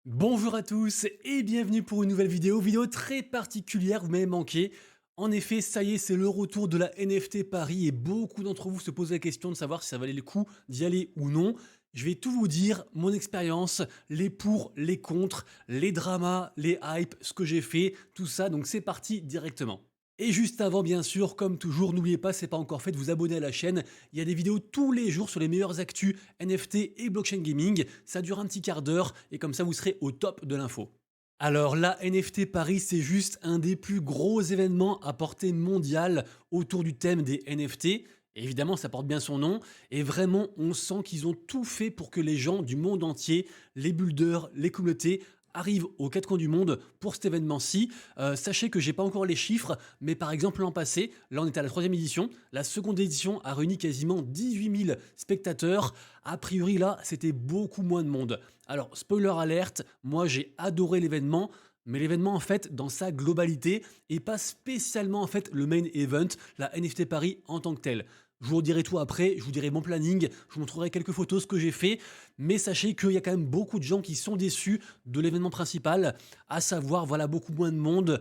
Bonjour à tous et bienvenue pour une nouvelle vidéo très particulière, vous m'avez manqué. En effet, ça y est, c'est le retour de la NFT Paris et beaucoup d'entre vous se posent la question de savoir si ça valait le coup d'y aller ou non. Je vais tout vous dire, mon expérience, les pour, les contre, les dramas, les hypes, ce que j'ai fait, tout ça, donc c'est parti directement. Et juste avant, bien sûr, comme toujours, n'oubliez pas, c'est pas encore fait, de vous abonner à la chaîne. Il y a des vidéos tous les jours sur les meilleures actus NFT et blockchain gaming. Ça dure un petit quart d'heure et comme ça, vous serez au top de l'info. Alors la NFT Paris, c'est juste un des plus gros événements à portée mondiale autour du thème des NFT. Et évidemment, ça porte bien son nom. Et vraiment, on sent qu'ils ont tout fait pour que les gens du monde entier, les builders, les communautés, arrivent aux quatre coins du monde pour cet événement-ci. Sachez que j'ai pas encore les chiffres, mais par exemple l'an passé, là on était à la troisième édition, la seconde édition a réuni quasiment 18 000 spectateurs. A priori là, c'était beaucoup moins de monde. Alors spoiler alerte, moi j'ai adoré l'événement, mais l'événement en fait dans sa globalité et pas spécialement en fait le main event, la NFT Paris en tant que tel. Je vous dirai tout après, je vous dirai mon planning, je vous montrerai quelques photos, ce que j'ai fait, mais sachez qu'il y a quand même beaucoup de gens qui sont déçus de l'événement principal, à savoir voilà beaucoup moins de monde,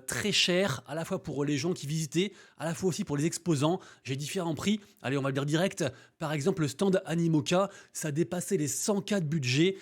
très cher à la fois pour les gens qui visitaient, à la fois aussi pour les exposants. J'ai différents prix, allez on va le dire direct, par exemple le stand Animoca, ça dépassait les 100K de budget.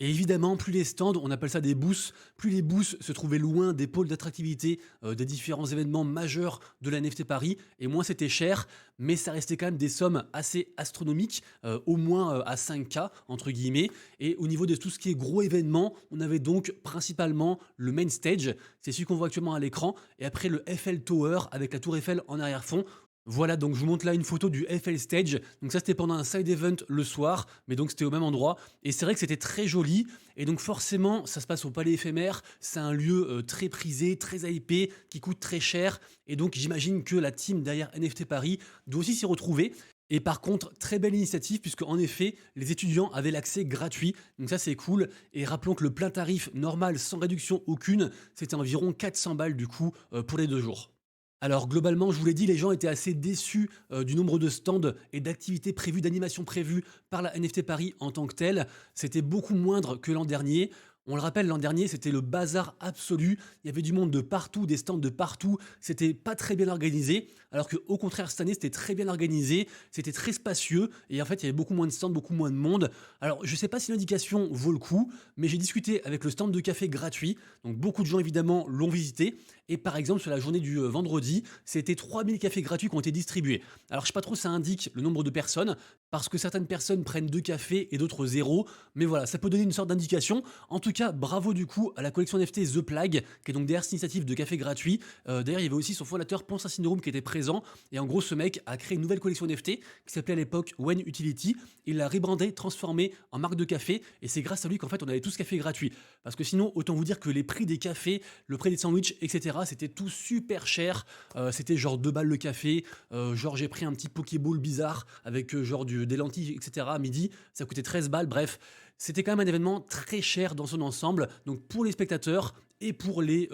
Et évidemment, plus les stands, on appelle ça des booths, plus les booths se trouvaient loin des pôles d'attractivité des différents événements majeurs de la NFT Paris, et moins c'était cher, mais ça restait quand même des sommes assez astronomiques, au moins à 5K, entre guillemets. Et au niveau de tout ce qui est gros événements, on avait donc principalement le main stage, c'est celui qu'on voit actuellement à l'écran, et après le Eiffel Tower avec la tour Eiffel en arrière-fond. Voilà, donc je vous montre là une photo du Eiffel Stage. Donc ça, c'était pendant un side event le soir, mais donc c'était au même endroit. Et c'est vrai que c'était très joli. Et donc forcément, ça se passe au Palais éphémère. C'est un lieu très prisé, très hypé, qui coûte très cher. Et donc j'imagine que la team derrière NFT Paris doit aussi s'y retrouver. Et par contre, très belle initiative, puisque en effet, les étudiants avaient l'accès gratuit. Donc ça, c'est cool. Et rappelons que le plein tarif normal, sans réduction aucune, c'était environ 400 balles du coup pour les 2 jours. Alors globalement, je vous l'ai dit, les gens étaient assez déçus du nombre de stands et d'activités prévues, d'animations prévues par la NFT Paris en tant que telle. C'était beaucoup moindre que l'an dernier. On le rappelle, l'an dernier, c'était le bazar absolu. Il y avait du monde de partout, des stands de partout. C'était pas très bien organisé. Alors que, au contraire, cette année, c'était très bien organisé. C'était très spacieux. Et en fait, il y avait beaucoup moins de stands, beaucoup moins de monde. Alors, je sais pas si l'indication vaut le coup, mais j'ai discuté avec le stand de café gratuit. Donc, beaucoup de gens, évidemment, l'ont visité. Et par exemple, sur la journée du vendredi, c'était 3000 cafés gratuits qui ont été distribués. Alors, je sais pas trop, ça indique le nombre de personnes, parce que certaines personnes prennent 2 cafés et d'autres 0. Mais voilà, ça peut donner une sorte d'indication. En tout cas, bravo du coup à la collection NFT The Plague, qui est donc derrière cette initiative de café gratuit. D'ailleurs, il y avait aussi son fondateur Ponce Syndrome qui était présent. Et en gros, ce mec a créé une nouvelle collection NFT qui s'appelait à l'époque When Utility. Il l'a rebrandé, transformé en marque de café. Et c'est grâce à lui qu'en fait, on avait tous café gratuit. Parce que sinon, autant vous dire que les prix des cafés, le prix des sandwichs, etc., c'était tout super cher. C'était genre 2 balles le café. Genre, j'ai pris un petit Pokéball bizarre avec genre des lentilles, etc. à midi. Ça coûtait 13 balles. Bref, c'était quand même un événement très cher dans son ensemble. Donc, pour les spectateurs et pour les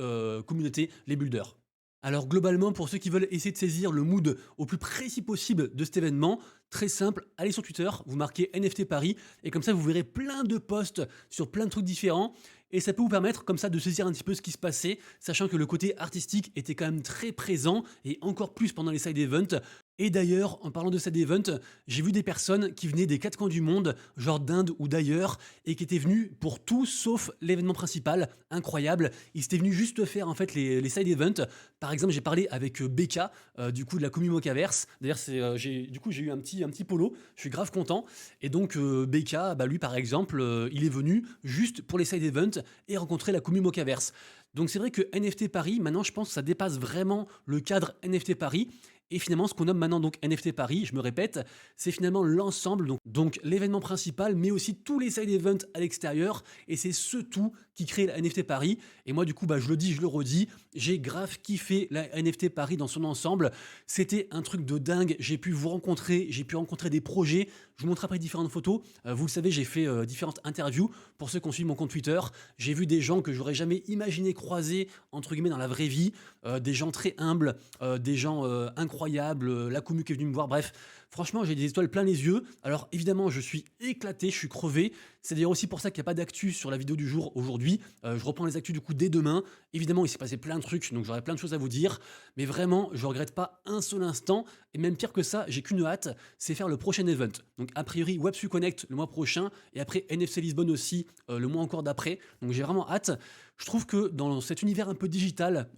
communautés, les builders. Alors globalement, pour ceux qui veulent essayer de saisir le mood au plus précis possible de cet événement, très simple, allez sur Twitter, vous marquez NFT Paris, et comme ça vous verrez plein de posts sur plein de trucs différents, et ça peut vous permettre comme ça de saisir un petit peu ce qui se passait, sachant que le côté artistique était quand même très présent, et encore plus pendant les side events. Et d'ailleurs, en parlant de side event, j'ai vu des personnes qui venaient des quatre coins du monde, genre d'Inde ou d'ailleurs, et qui étaient venues pour tout sauf l'événement principal, incroyable. Ils étaient venus juste faire en fait les side events. Par exemple, j'ai parlé avec Becca, du coup de la commu Mocaverse. D'ailleurs, j'ai eu un petit polo. Je suis grave content. Et donc Becca, bah, lui par exemple, il est venu juste pour les side events et rencontrer la commu Mocaverse. Donc c'est vrai que NFT Paris, maintenant, je pense que ça dépasse vraiment le cadre NFT Paris. Et finalement, ce qu'on nomme maintenant donc NFT Paris, je me répète, c'est finalement l'ensemble, donc l'événement principal, mais aussi tous les side events à l'extérieur. Et c'est ce tout qui crée la NFT Paris. Et moi, du coup, bah, je le dis, je le redis, j'ai grave kiffé la NFT Paris dans son ensemble. C'était un truc de dingue. J'ai pu vous rencontrer, j'ai pu rencontrer des projets. Je vous montre après différentes photos. Vous le savez, j'ai fait différentes interviews. Pour ceux qui ont suivi mon compte Twitter, j'ai vu des gens que j'aurais jamais imaginé croiser, entre guillemets, dans la vraie vie. Des gens très humbles, des gens incroyables, la commu qui est venue me voir. Bref, franchement, j'ai des étoiles plein les yeux. Alors évidemment, je suis éclaté, je suis crevé. C'est d'ailleurs aussi pour ça qu'il n'y a pas d'actu sur la vidéo du jour aujourd'hui. Je reprends les actus du coup dès demain. Évidemment, il s'est passé plein de trucs, donc j'aurai plein de choses à vous dire. Mais vraiment, je ne regrette pas un seul instant. Et même pire que ça, j'ai qu'une hâte, c'est faire le prochain event. Donc a priori, Websu Connect le mois prochain, et après NFC Lisbonne aussi le mois encore d'après. Donc j'ai vraiment hâte. Je trouve que dans cet univers un peu digital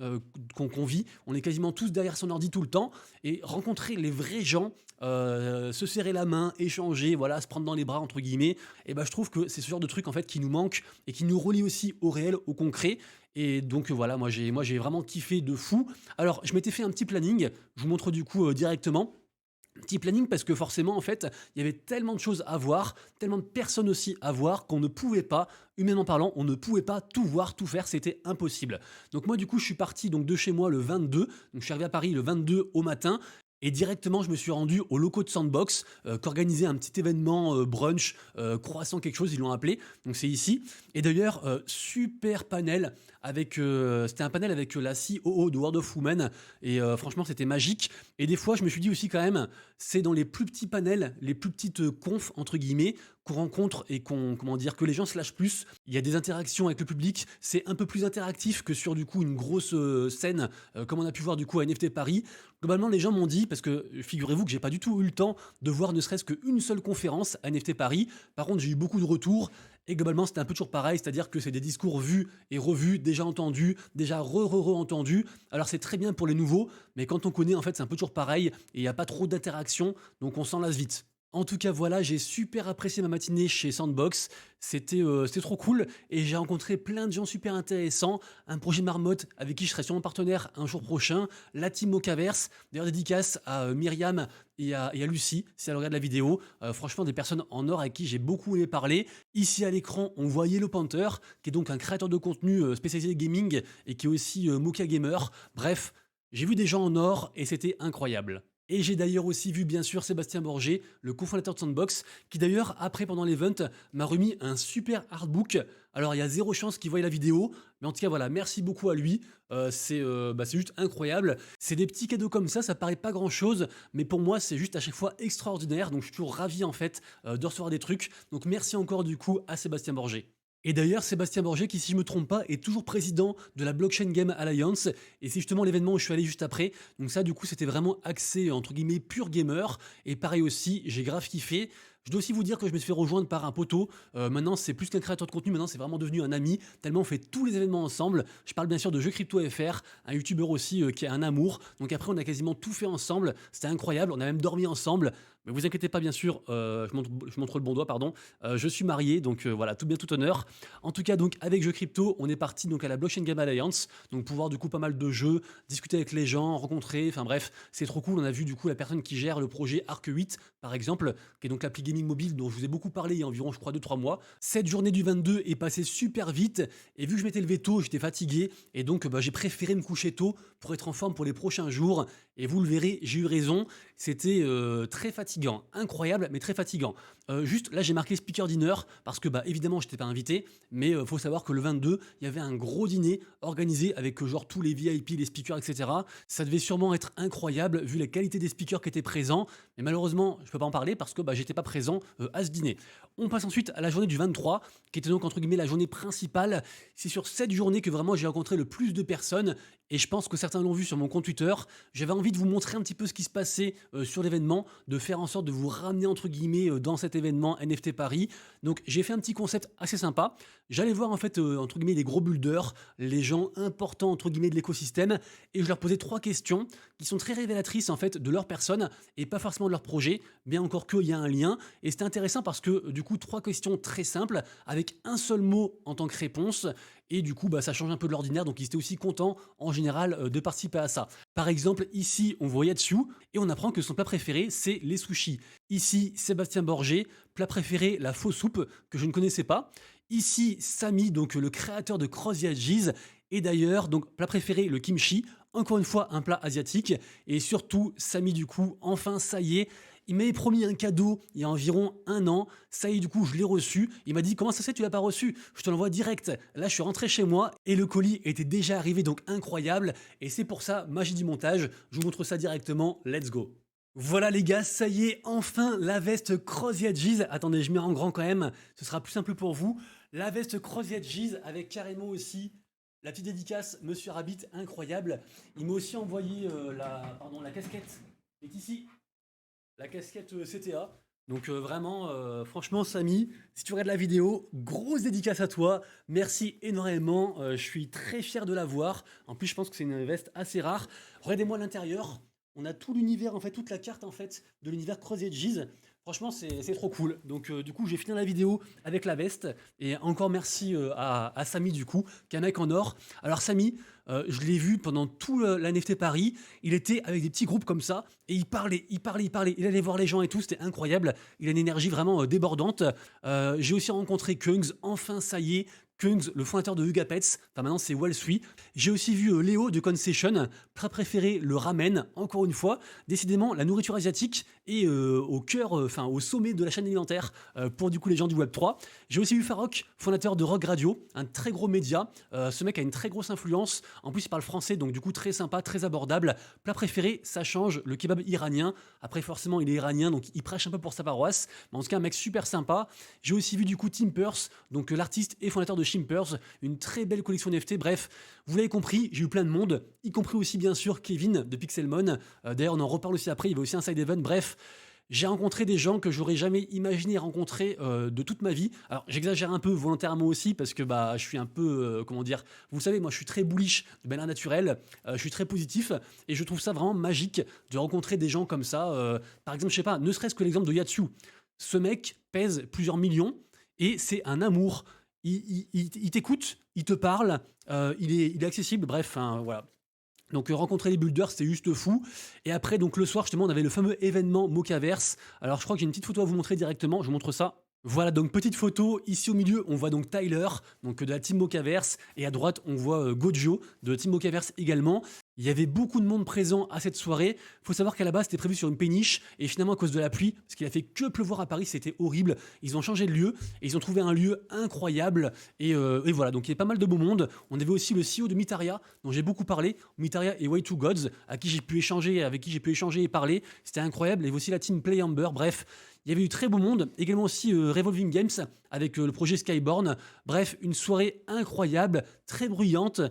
qu'on vit, on est quasiment tous derrière son ordi tout le temps. Et rencontrer les vrais gens, se serrer la main, échanger, voilà, se prendre dans les bras entre guillemets, et ben je trouve que c'est ce genre de truc en fait qui nous manque et qui nous relie aussi au réel, au concret. Et donc voilà, moi j'ai vraiment kiffé de fou. Alors je m'étais fait un petit planning, je vous montre du coup directement. Petit planning parce que forcément en fait il y avait tellement de choses à voir, tellement de personnes aussi à voir qu'on ne pouvait pas, humainement parlant, on ne pouvait pas tout voir, tout faire, c'était impossible. Donc moi du coup je suis parti donc de chez moi le 22, donc je suis arrivé à Paris le 22 au matin. Et directement, je me suis rendu aux locaux de Sandbox, qu'organisait un petit événement brunch, croissant quelque chose, ils l'ont appelé. Donc c'est ici. Et d'ailleurs, super panel avec, c'était un panel avec la COO de World of Women. Et franchement, c'était magique. Et des fois, je me suis dit aussi quand même, c'est dans les plus petits panels, les plus petites confs entre guillemets, qu'on rencontre et comment dire, que les gens se lâchent plus. Il y a des interactions avec le public. C'est un peu plus interactif que sur du coup une grosse scène, comme on a pu voir du coup à NFT Paris. Globalement, les gens m'ont dit, parce que figurez-vous que j'ai pas du tout eu le temps de voir ne serait-ce qu'une seule conférence à NFT Paris. Par contre, j'ai eu beaucoup de retours. Et globalement, c'était un peu toujours pareil, c'est-à-dire que c'est des discours vus et revus, déjà entendus, déjà re-entendus. Alors c'est très bien pour les nouveaux, mais quand on connaît, en fait, c'est un peu toujours pareil et il n'y a pas trop d'interaction, donc on s'en lasse vite. En tout cas, voilà, j'ai super apprécié ma matinée chez Sandbox. C'était trop cool et j'ai rencontré plein de gens super intéressants. Un projet Marmotte avec qui je serai sûrement partenaire un jour prochain. La team Mocaverse, d'ailleurs dédicace à Myriam et à Lucie, si elle regarde la vidéo. Franchement, des personnes en or avec qui j'ai beaucoup aimé parler. Ici à l'écran, on voit Yellow Panther, qui est donc un créateur de contenu spécialisé gaming et qui est aussi Mocha Gamer. Bref, j'ai vu des gens en or et c'était incroyable. Et j'ai d'ailleurs aussi vu bien sûr Sébastien Borgé, le cofondateur de Sandbox, qui d'ailleurs après pendant l'event m'a remis un super artbook. Alors il y a zéro chance qu'il voie la vidéo, mais en tout cas voilà, merci beaucoup à lui. C'est juste incroyable. C'est des petits cadeaux comme ça paraît pas grand chose, mais pour moi c'est juste à chaque fois extraordinaire. Donc je suis toujours ravi en fait de recevoir des trucs. Donc merci encore du coup à Sébastien Borgé. Et d'ailleurs, Sébastien Borgé, qui si je me trompe pas, est toujours président de la Blockchain Game Alliance, et c'est justement l'événement où je suis allé juste après. Donc ça, du coup, c'était vraiment axé, entre guillemets, pur gamer, et pareil aussi, j'ai grave kiffé. Je dois aussi vous dire que je me suis fait rejoindre par un poteau. Maintenant, c'est plus qu'un créateur de contenu, maintenant c'est vraiment devenu un ami, tellement on fait tous les événements ensemble. Je parle bien sûr de Jeux Crypto FR, un youtubeur aussi qui a un amour. Donc après, on a quasiment tout fait ensemble, c'était incroyable, on a même dormi ensemble. Mais vous inquiétez pas, bien sûr, je montre le bon doigt, pardon. Je suis marié, donc voilà, tout bien, tout honneur. En tout cas, donc avec Jeux Crypto, on est parti donc à la Blockchain Game Alliance, donc pour voir du coup pas mal de jeux, discuter avec les gens, rencontrer, enfin bref, c'est trop cool. On a vu du coup la personne qui gère le projet Arc 8, par exemple, qui est donc l'appli gaming mobile dont je vous ai beaucoup parlé il y a environ, je crois, 2-3 mois. Cette journée du 22 est passée super vite, et vu que je m'étais levé tôt, j'étais fatigué, et donc j'ai préféré me coucher tôt pour être en forme pour les prochains jours. Et vous le verrez, j'ai eu raison, c'était très fatigant, incroyable, mais très fatigant. Juste là, j'ai marqué speaker dinner parce que évidemment, je n'étais pas invité, mais faut savoir que le 22, il y avait un gros dîner organisé avec genre tous les VIP, les speakers, etc. Ça devait sûrement être incroyable vu la qualité des speakers qui étaient présents, mais malheureusement, je peux pas en parler parce que j'étais pas présent à ce dîner. On passe ensuite à la journée du 23, qui était donc entre guillemets la journée principale. C'est sur cette journée que vraiment j'ai rencontré le plus de personnes, et je pense que certains l'ont vu sur mon compte Twitter. J'avais envie de vous montrer un petit peu ce qui se passait sur l'événement, de faire en sorte de vous ramener entre guillemets dans cet événement NFT Paris. Donc j'ai fait un petit concept assez sympa. J'allais voir en fait entre guillemets les gros builders, les gens importants entre guillemets de l'écosystème, et je leur posais 3 questions qui sont très révélatrices en fait de leur personne et pas forcément de leur projet, bien encore qu'il y a un lien. Et c'était intéressant parce que du coup 3 questions très simples avec un seul mot en tant que réponse. Et du coup, ça change un peu de l'ordinaire, donc ils étaient aussi contents en général de participer à ça. Par exemple, ici, on voit Yatsu et on apprend que son plat préféré, c'est les sushis. Ici, Sébastien Borgé, plat préféré, la faux soupe, que je ne connaissais pas. Ici, Samy, donc le créateur de Cross Yajis. Et d'ailleurs, donc plat préféré, le kimchi. Encore une fois, un plat asiatique. Et surtout, Samy, du coup, enfin, ça y est. Il m'avait promis un cadeau il y a environ 1 an. Ça y est, du coup, je l'ai reçu. Il m'a dit, comment ça se fait, tu l'as pas reçu? Je te l'envoie direct. Là, je suis rentré chez moi et le colis était déjà arrivé, donc incroyable. Et c'est pour ça, magie du montage. Je vous montre ça directement. Let's go. Voilà les gars, ça y est, enfin la veste Cross the Edges. Attendez, je mets en grand quand même, ce sera plus simple pour vous. La veste Cross the Edges avec carrément aussi la petite dédicace Monsieur Rabbit, incroyable. Il m'a aussi envoyé la casquette, est ici, la casquette CTA. Donc vraiment, franchement Samy, si tu regardes la vidéo, grosse dédicace à toi. Merci énormément, je suis très fier de l'avoir. En plus je pense que c'est une veste assez rare. Regardez-moi l'intérieur. On a tout l'univers, en fait, toute la carte en fait de l'univers Cross Edges. Franchement, c'est trop cool. Donc, du coup, j'ai fini la vidéo avec la veste. Et encore merci à Samy, du coup, qui est un mec en or. Alors, Samy, je l'ai vu pendant tout la NFT Paris. Il était avec des petits groupes comme ça. Et il parlait, il parlait, il parlait. Il allait voir les gens et tout. C'était incroyable. Il a une énergie vraiment débordante. J'ai aussi rencontré Kungs. Enfin, ça y est. Kungs, le fondateur de Hugapets, enfin maintenant c'est Wellsui. J'ai aussi vu Léo de Concession, plat préféré le ramen, encore une fois. Décidément, la nourriture asiatique est au cœur, enfin au sommet de la chaîne alimentaire pour du coup les gens du Web3. J'ai aussi vu Farok, fondateur de Rock Radio, un très gros média. Ce mec a une très grosse influence. En plus, il parle français, donc du coup très sympa, très abordable. Plat préféré, ça change, le kebab iranien. Après, forcément, il est iranien, donc il prêche un peu pour sa paroisse. Mais en tout cas, un mec super sympa. J'ai aussi vu du coup Tim Pearce, donc l'artiste et fondateur de Shimpers, une très belle collection NFT. Bref, vous l'avez compris, j'ai eu plein de monde, y compris aussi bien sûr Kevin de Pixelmon. D'ailleurs, on en reparle aussi après, il y avait aussi un side event. Bref, j'ai rencontré des gens que j'aurais jamais imaginé rencontrer de toute ma vie. Alors j'exagère un peu volontairement aussi parce que bah je suis un peu comment dire. Vous savez, moi je suis très bullish de manière naturelle. Je suis très positif et je trouve ça vraiment magique de rencontrer des gens comme ça. Par exemple, je sais pas, ne serait-ce que l'exemple de Yatsu. Ce mec pèse plusieurs millions et c'est un amour. Il t'écoute, il te parle, il est accessible, bref, hein, voilà. Donc rencontrer les builders, c'était juste fou. Et après, donc le soir, justement, on avait le fameux événement Mocaverse. Alors je crois que j'ai une petite photo à vous montrer directement, je vous montre ça. Voilà, donc petite photo, ici au milieu, on voit donc Tyler, donc de la Team Mocaverse, et à droite, on voit Gojo, de Team Mocaverse également. Il y avait beaucoup de monde présent à cette soirée. Il faut savoir qu'à la base, c'était prévu sur une péniche, et finalement, à cause de la pluie, parce qu'il a fait que pleuvoir à Paris, c'était horrible, ils ont changé de lieu, et ils ont trouvé un lieu incroyable, et voilà, donc il y a pas mal de beau monde. On avait aussi le CEO de Mitaria, dont j'ai beaucoup parlé, Mitaria et Way to Gods, avec qui j'ai pu échanger et parler, c'était incroyable. Il y avait aussi la team Play Amber, bref, il y avait eu très beau monde, également aussi Revolving Games avec le projet Skyborn. Bref, une soirée incroyable, très bruyante,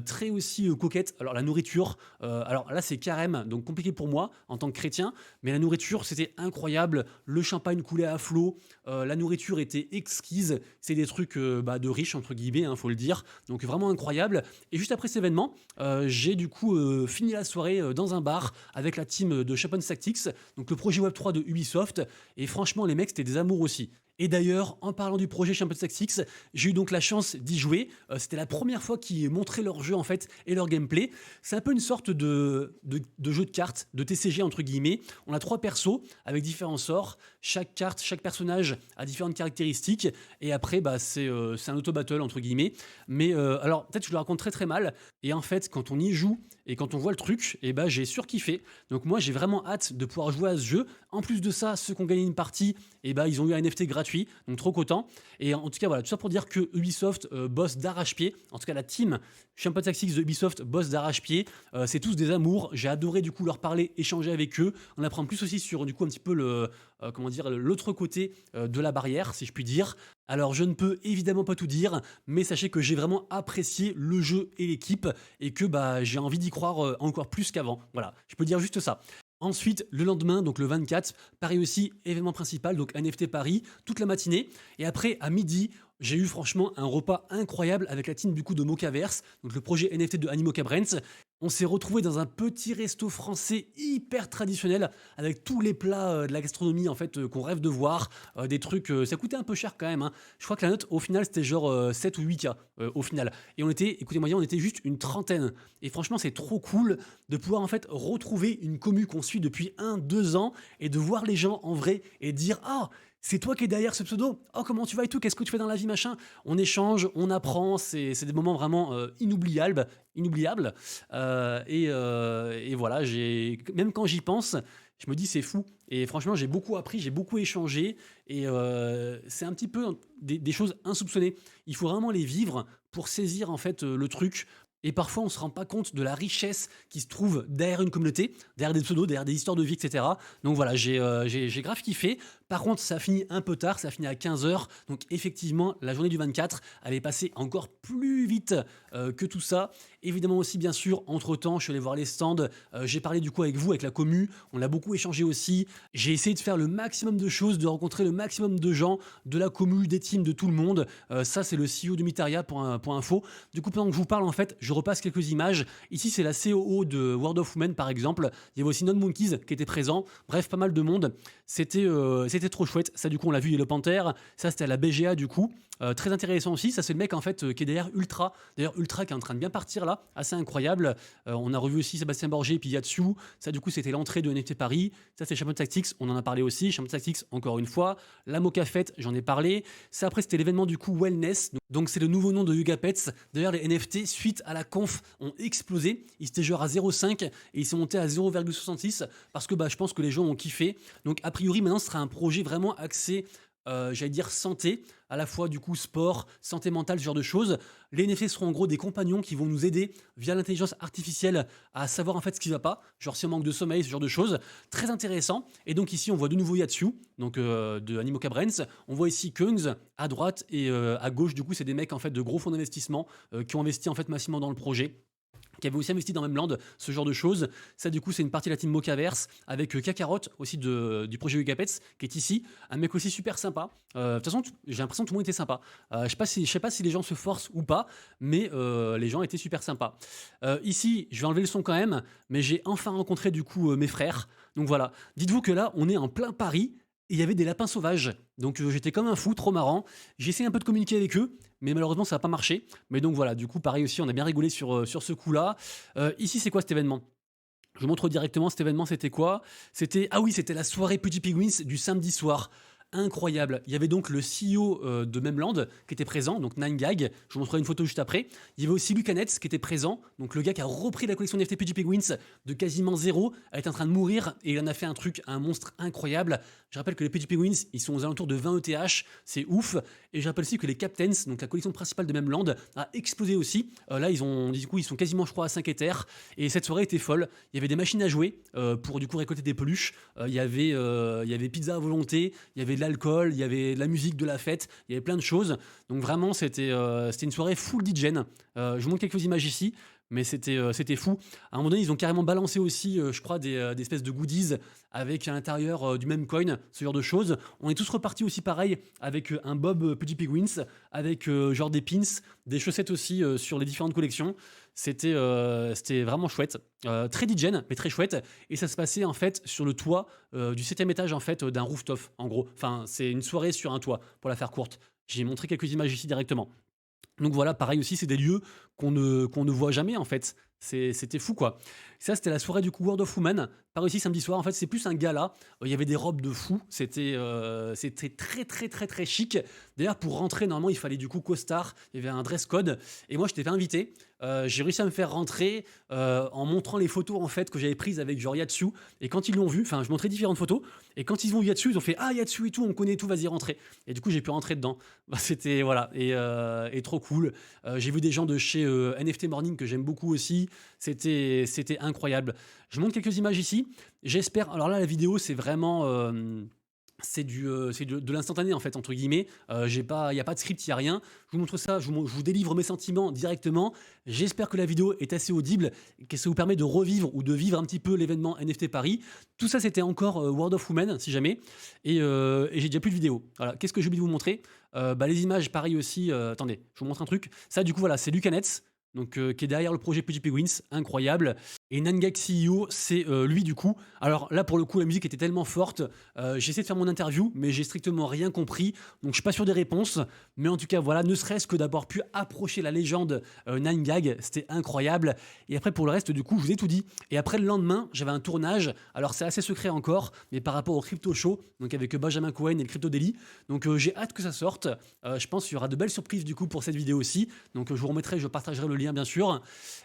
très aussi coquette. Alors la nourriture, alors là c'est carême, donc compliqué pour moi en tant que chrétien, mais la nourriture c'était incroyable. Le champagne coulait à flot, la nourriture était exquise. C'est des trucs de riches entre guillemets, hein, faut le dire. Donc vraiment incroyable. Et juste après cet événement, j'ai du coup fini la soirée dans un bar avec la team de Chapon Tactics, donc le projet Web3 de Ubisoft. Et franchement, les mecs, c'était des amours aussi. Et d'ailleurs, en parlant du projet Champions Tactics, j'ai eu donc la chance d'y jouer. C'était la première fois qu'ils montraient leur jeu en fait et leur gameplay. C'est un peu une sorte de jeu de cartes, de TCG entre guillemets. On a 3 persos avec différents sorts. Chaque carte, chaque personnage a différentes caractéristiques. Et après, bah, c'est un auto-battle entre guillemets. Mais alors, peut-être que je le raconte très très mal. Et en fait, quand on y joue et quand on voit le truc, et bah, j'ai surkiffé. Donc moi, j'ai vraiment hâte de pouvoir jouer à ce jeu. En plus de ça, ceux qui ont gagné une partie, et bah, ils ont eu un NFT gratuit, donc trop content. Et en tout cas, voilà, tout ça pour dire que Ubisoft bosse d'arrache-pied. En tout cas, la team Champion Tactics de Ubisoft bosse d'arrache-pied. C'est tous des amours. J'ai adoré du coup leur parler, échanger avec eux. On apprend plus aussi sur du coup un petit peu comment dire, l'autre côté de la barrière, si je puis dire. Alors, je ne peux évidemment pas tout dire, mais sachez que j'ai vraiment apprécié le jeu et l'équipe et que bah, j'ai envie d'y croire encore plus qu'avant. Voilà, je peux dire juste ça. Ensuite, le lendemain, donc le 24, Paris aussi, événement principal, donc NFT Paris, toute la matinée. Et après, à midi, j'ai eu franchement un repas incroyable avec la team du coup de Mocaverse, donc le projet NFT de Animoca Brands. On s'est retrouvé dans un petit resto français hyper traditionnel avec tous les plats de la gastronomie en fait qu'on rêve de voir, des trucs ça coûtait un peu cher quand même hein. Je crois que la note au final c'était genre 7 ou 8K au final et on était écoutez-moi bien, on était juste une trentaine et franchement c'est trop cool de pouvoir en fait retrouver une commu qu'on suit depuis 1-2 ans et de voir les gens en vrai et dire ah c'est toi qui es derrière ce pseudo. Oh, comment tu vas et tout? Qu'est-ce que tu fais dans la vie, machin? On échange, on apprend. C'est des moments vraiment inoubliables. Inoubliables. Et voilà, même quand j'y pense, je me dis c'est fou. Et franchement, j'ai beaucoup appris, j'ai beaucoup échangé. Et c'est un petit peu des choses insoupçonnées. Il faut vraiment les vivre pour saisir en fait le truc. Et parfois, on se rend pas compte de la richesse qui se trouve derrière une communauté, derrière des pseudos, derrière des histoires de vie, etc. Donc voilà, j'ai grave kiffé. Par contre, ça a fini un peu tard, ça a fini à 15 h. Donc effectivement, la journée du 24, elle est passée encore plus vite que tout ça. Évidemment aussi, bien sûr, entre-temps, je suis allé voir les stands, j'ai parlé du coup avec vous, avec la commu, on a beaucoup échangé aussi. J'ai essayé de faire le maximum de choses, de rencontrer le maximum de gens, de la commu, des teams, de tout le monde. Ça, c'est le CEO de Mitaria pour info. Du coup, pendant que je vous parle, en fait, je repasse quelques images. Ici, c'est la COO de World of Women, par exemple. Il y avait aussi Non Monkeys qui était présent. Bref, pas mal de monde. C'était trop chouette. Ça, du coup, on l'a vu, Yellow Panther. Ça, c'était à la BGA, du coup. Très intéressant aussi. Ça, c'est le mec, en fait, qui est derrière Ultra. D'ailleurs, Ultra qui est en train de bien partir, là. Assez incroyable. On a revu aussi Sébastien Borgé et puis Yatsu. Ça, du coup, c'était l'entrée de NFT Paris. Ça, c'est Champion Tactics. On en a parlé aussi. Champion Tactics, encore une fois. La Mocha Fête, j'en ai parlé. Ça, après, c'était l'événement, du coup, Wellness. Donc, c'est le nouveau nom de Yuga Pets. D'ailleurs, les NFT, suite à la conf, ont explosé. Ils étaient genre à 0,5 et ils sont montés à 0,66 parce que je pense que les gens ont kiffé. Donc, a priori, maintenant, ce sera un projet vraiment axé, j'allais dire santé, à la fois du coup sport, santé mentale, ce genre de choses. Les NFT seront en gros des compagnons qui vont nous aider via l'intelligence artificielle à savoir en fait ce qui va pas, genre si on manque de sommeil, ce genre de choses. Très intéressant. Et donc ici on voit de nouveau Yatsu, donc de Animoca Brands. On voit ici Kungs à droite et à gauche du coup c'est des mecs en fait de gros fonds d'investissement qui ont investi en fait massivement dans le projet, qui avait aussi investi dans Memland, ce genre de choses. Ça, du coup, c'est une partie de la team Mocaverse avec Kakarot, aussi du projet Ugapets, qui est ici. Un mec aussi super sympa. De toute façon, j'ai l'impression que tout le monde était sympa. Je sais pas si les gens se forcent ou pas, mais les gens étaient super sympas. Ici, je vais enlever le son quand même, mais j'ai enfin rencontré, du coup, mes frères. Donc voilà. Dites-vous que là, on est en plein Paris. Et il y avait des lapins sauvages. Donc j'étais comme un fou, trop marrant. J'ai essayé un peu de communiquer avec eux, mais malheureusement ça n'a pas marché. Mais donc voilà, du coup pareil aussi, on a bien rigolé sur ce coup-là. Ici c'est quoi cet événement? Je vous montre directement cet événement, c'était quoi? Ah oui, c'était la soirée Petit Penguins du samedi soir. Incroyable. Il y avait donc le CEO de Memland qui était présent, donc 9gag. Je vous montrerai une photo juste après. Il y avait aussi Lucanets qui était présent, donc le gars qui a repris la collection NFT Petit Penguins de quasiment zéro. Elle est en train de mourir et il en a fait un monstre incroyable. Je rappelle que les Petit Penguins, ils sont aux alentours de 20 ETH, c'est ouf. Et je rappelle aussi que les Captains, donc la collection principale de Memland, a explosé aussi. Là, ils sont quasiment, je crois, à 5 Ethers. Et cette soirée était folle. Il y avait des machines à jouer pour du coup récolter des peluches. Il y avait pizza à volonté, il y avait de l'alcool, il y avait de la musique, de la fête, il y avait plein de choses. Donc vraiment, c'était une soirée full DJ. Je vous montre quelques images ici. Mais c'était fou. À un moment donné, ils ont carrément balancé aussi, je crois, des espèces de goodies avec à l'intérieur du même coin, ce genre de choses. On est tous repartis aussi pareil avec un Bob Petit Penguins, avec genre des pins, des chaussettes aussi sur les différentes collections. C'était vraiment chouette. Très DJ, mais très chouette. Et ça se passait en fait sur le toit du 7e étage en fait d'un rooftop, en gros. Enfin, c'est une soirée sur un toit, pour la faire courte. J'ai montré quelques images ici directement. Donc voilà, pareil aussi, c'est des lieux qu'on ne voit jamais en fait. C'était fou quoi. Ça, c'était la soirée du coup World of Women. Pareil aussi samedi soir. En fait, c'est plus un gala. Il y avait des robes de fou. C'était très très très très chic. D'ailleurs, pour rentrer, normalement, il fallait du coup costard. Il y avait un dress code. Et moi, je n'étais pas invité. J'ai réussi à me faire rentrer en montrant les photos en fait que j'avais prises avec genre Yatsu. Et quand ils l'ont vu, enfin, je montrais différentes photos. Et quand ils ont vu Yatsu, ils ont fait ah Yatsu et tout, on connaît tout, vas-y rentrer. Et du coup, j'ai pu rentrer dedans. C'était voilà et trop cool. J'ai vu des gens de chez NFT Morning que j'aime beaucoup aussi. C'était incroyable. Je montre quelques images ici. J'espère. Alors là, la vidéo, c'est vraiment. C'est de l'instantané en fait entre guillemets. Il n'y a pas de script, il n'y a rien. Je vous montre ça, je vous délivre mes sentiments directement. J'espère que la vidéo est assez audible, que ça vous permet de revivre ou de vivre un petit peu l'événement NFT Paris. Tout ça c'était encore World of Women si jamais. Et j'ai déjà plus de vidéo. Voilà. Qu'est-ce que j'ai oublié de vous montrer? Les images pareil aussi. Attendez, je vous montre un truc. Ça du coup voilà, c'est Lucanets. Donc, qui est derrière le projet Petit Penguins, incroyable. Et 9gag CEO, c'est lui du coup. Alors là, pour le coup, la musique était tellement forte. J'ai essayé de faire mon interview, mais j'ai strictement rien compris. Donc, je suis pas sûr des réponses. Mais en tout cas, voilà, ne serait-ce que d'avoir pu approcher la légende 9gag, c'était incroyable. Et après, pour le reste, du coup, je vous ai tout dit. Et après, le lendemain, j'avais un tournage. Alors, c'est assez secret encore, mais par rapport au Crypto Show, donc avec Benjamin Cohen et le Crypto Daily. Donc, j'ai hâte que ça sorte. Je pense qu'il y aura de belles surprises du coup pour cette vidéo aussi. Donc, je partagerai le lien bien sûr.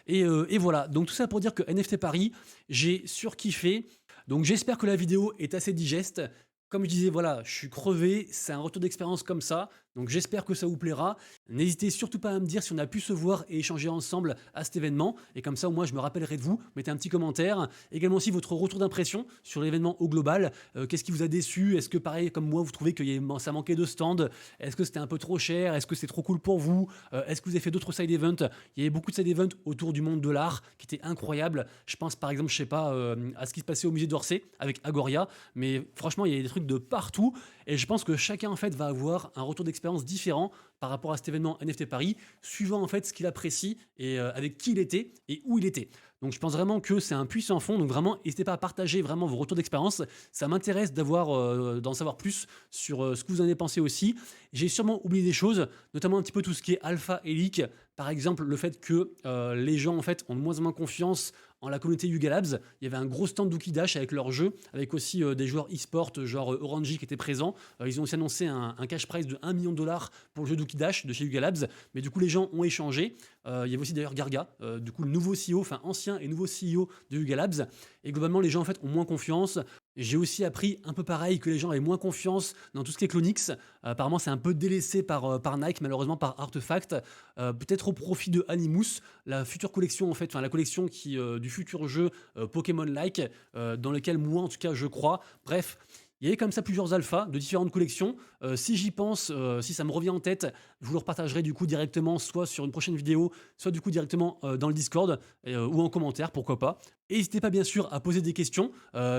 Et voilà, donc tout ça pour dire que NFT Paris, j'ai surkiffé. Donc j'espère que la vidéo est assez digeste. Comme je disais, voilà, je suis crevé, c'est un retour d'expérience comme ça. Donc j'espère que ça vous plaira. N'hésitez surtout pas à me dire si on a pu se voir et échanger ensemble à cet événement. Et comme ça, au moins, je me rappellerai de vous. Mettez un petit commentaire. Également aussi votre retour d'impression sur l'événement au global. Qu'est-ce qui vous a déçu? Est-ce que pareil, comme moi, vous trouvez que ça manquait de stand? Est-ce que c'était un peu trop cher? Est-ce que c'est trop cool pour vous? Est-ce que vous avez fait d'autres side events? Il y avait beaucoup de side events autour du monde de l'art qui étaient incroyables. Je pense par exemple, je sais pas, à ce qui se passait au musée d'Orsay avec Agoria. Mais franchement, il y a des trucs de partout. Et je pense que chacun en fait va avoir un retour d'expérience différent par rapport à cet événement NFT Paris, suivant en fait ce qu'il apprécie et avec qui il était et où il était. Donc je pense vraiment que c'est un puissant fond. Donc vraiment, n'hésitez pas à partager vraiment vos retours d'expérience. Ça m'intéresse d'en savoir plus sur ce que vous en avez pensé aussi. J'ai sûrement oublié des choses, notamment un petit peu tout ce qui est alpha et leak. Par exemple, le fait que les gens en fait ont de moins en moins confiance en la communauté Yuga Labs. Il y avait un gros stand d'Ukidash avec leur jeu, avec aussi des joueurs e-sport, genre Oranji qui étaient présents. Ils ont aussi annoncé un cash prize de 1 million de dollars pour le jeu d'Ukidash de chez Yuga Labs. Mais du coup, les gens ont échangé. Il y avait aussi d'ailleurs Garga, du coup, le nouveau CEO, enfin ancien et nouveau CEO de Yuga Labs. Et globalement, les gens en fait ont moins confiance. J'ai aussi appris un peu pareil que les gens avaient moins confiance dans tout ce qui est Clonix. Apparemment, c'est un peu délaissé par Nike, malheureusement par Artefact. Peut-être au profit de Animus, la future collection en fait, enfin la collection du futur jeu Pokémon-like, dans lequel moi en tout cas je crois. Bref. Il y avait comme ça plusieurs alphas de différentes collections. Si j'y pense, si ça me revient en tête, je vous le repartagerai du coup directement, soit sur une prochaine vidéo, soit du coup directement dans le Discord ou en commentaire, pourquoi pas. Et n'hésitez pas bien sûr à poser des questions.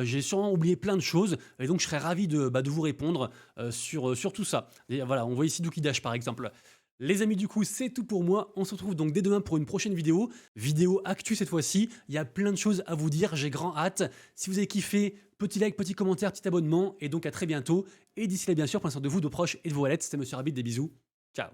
J'ai sûrement oublié plein de choses et donc je serais ravi de vous répondre sur tout ça. Et voilà, on voit ici Dukidash par exemple. Les amis, du coup, c'est tout pour moi. On se retrouve donc dès demain pour une prochaine vidéo. Vidéo actu cette fois-ci. Il y a plein de choses à vous dire. J'ai grand hâte. Si vous avez kiffé, petit like, petit commentaire, petit abonnement. Et donc à très bientôt. Et d'ici là, bien sûr, prenez soin de vous, de proches et de vos wallets. C'était Monsieur Rabbit. Des bisous. Ciao.